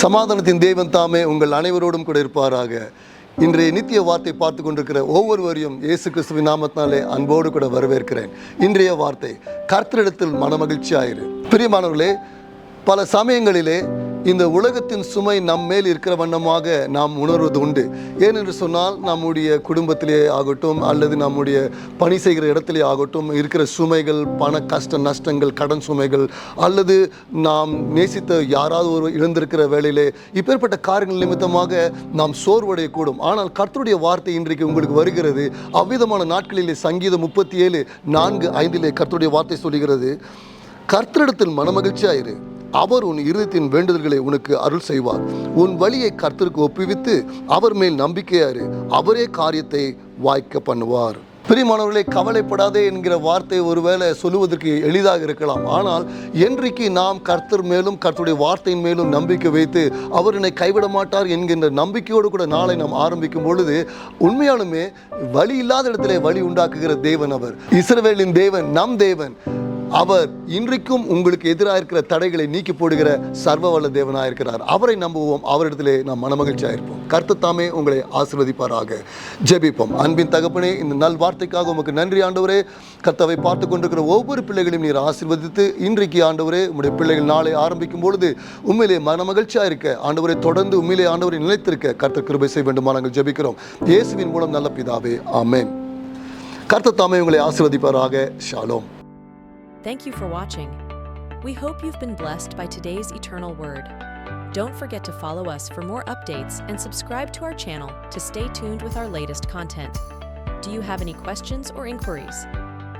சமாதானத்தின் தேவன் தாமே உங்கள் அனைவரோடும் கூட இருப்பாராக. இன்றைய நித்திய வார்த்தை பார்த்து கொண்டிருக்கிற ஒவ்வொருவரையும் இயேசு கிறிஸ்துவின் நாமத்தினாலே அன்போடு கூட வரவேற்கிறேன். இன்றைய வார்த்தை, கர்த்தரிடத்தில் மனமகிழ்ச்சியாயிரு. பிரியமானவர்களே, பல சமயங்களிலே இந்த உலகத்தின் சுமை நம் மேல் இருக்கிற வண்ணமாக நாம் உணர்வது உண்டு. ஏனென்று சொன்னால், நம்முடைய குடும்பத்திலே ஆகட்டும் அல்லது நம்முடைய பணி செய்கிற இடத்திலே ஆகட்டும் இருக்கிற சுமைகள், பண கஷ்ட நஷ்டங்கள், கடன் சுமைகள், அல்லது நாம் நேசித்த யாராவது ஒரு இழந்திருக்கிற வேளையிலே இப்பேற்பட்ட காரியங்கள் நிமித்தமாக நாம் சோர்வடையக்கூடும். ஆனால் கர்த்தருடைய வார்த்தை இன்றைக்கு உங்களுக்கு வருகிறது. அவ்விதமான நாட்களிலே சங்கீதம் 37:4-5 கர்த்தருடைய வார்த்தை சொல்கிறது, கர்த்தரிடத்தில் மனமகிழ்ச்சியாயிரு, அவர் உன் இருதயத்தின் வேண்டுதல்களை உனக்கு அருள் செய்வார். உன் வழியை கர்த்தருக்கு ஒப்புவித்து அவர் மேல் நம்பிக்கையாரு, அவரே காரியத்தை வாய்க்க பண்ணுவார். பிரியமானவர்களே, கவலைப்படாதே என்கிற வார்த்தை ஒருவேளை சொல்லுவதற்கு எளிதாக இருக்கலாம். ஆனால் என்றைக்கு நாம் கர்த்தர் மேலும் கர்த்தருடைய வார்த்தையின் மேலும் நம்பிக்கை வைத்து அவர் என்னை கைவிட மாட்டார் என்கின்ற நம்பிக்கையோடு கூட நாளை நாம் ஆரம்பிக்கும் பொழுது, உண்மையாலுமே வழி இல்லாத இடத்திலே வழி உண்டாக்குகிற தேவன் அவர். இஸ்ரவேலின் தேவன், நம் தேவன். அவர் இன்றைக்கும் உங்களுக்கு எதிராக இருக்கிற தடைகளை நீக்கி போடுகிற சர்வ வல்ல தேவனாக இருக்கிறார். அவரை நம்புவோம், அவரிடத்திலே நாம் மனமகிழ்ச்சியாக இருப்போம். கர்த்தர் தாமே உங்களை ஆசீர்வதிப்பாராக. ஜெபிப்போம். அன்பின் தகப்பனே, இந்த நல் வார்த்தைக்காக உமக்கு நன்றி ஆண்டவரே. கர்த்தரை பார்த்து கொண்டிருக்கிற ஒவ்வொரு பிள்ளைகளையும் நீர் ஆசீர்வதித்து, இன்றைக்கு ஆண்டவரே உம்முடைய பிள்ளைகள் நாளை ஆரம்பிக்கும் பொழுது உண்மையிலே மனமகிழ்ச்சியாக இருக்க ஆண்டவரை தொடர்ந்து உண்மையிலே ஆண்டவரை நிலைத்திருக்க கர்த்தர் கிருபை செய்ய வேண்டுமா நாங்கள் ஜெபிக்கிறோம். இயேசுவின் மூலம் நல்ல பிதாவே, ஆமென். கர்த்தர் தாமே உங்களை ஆசீர்வதிப்பாராக. Shalom. Thank you for watching. We hope you've been blessed by today's eternal word. Don't forget to follow us for more updates and subscribe to our channel to stay tuned with our latest content. Do you have any questions or inquiries?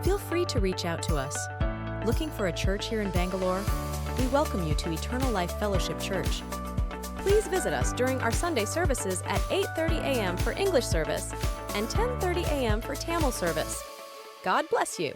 Feel free to reach out to us. Looking for a church here in Bangalore? We welcome you to Eternal Life Fellowship Church. Please visit us during our Sunday services at 8:30 a.m. for English service and 10:30 a.m. for Tamil service. God bless you.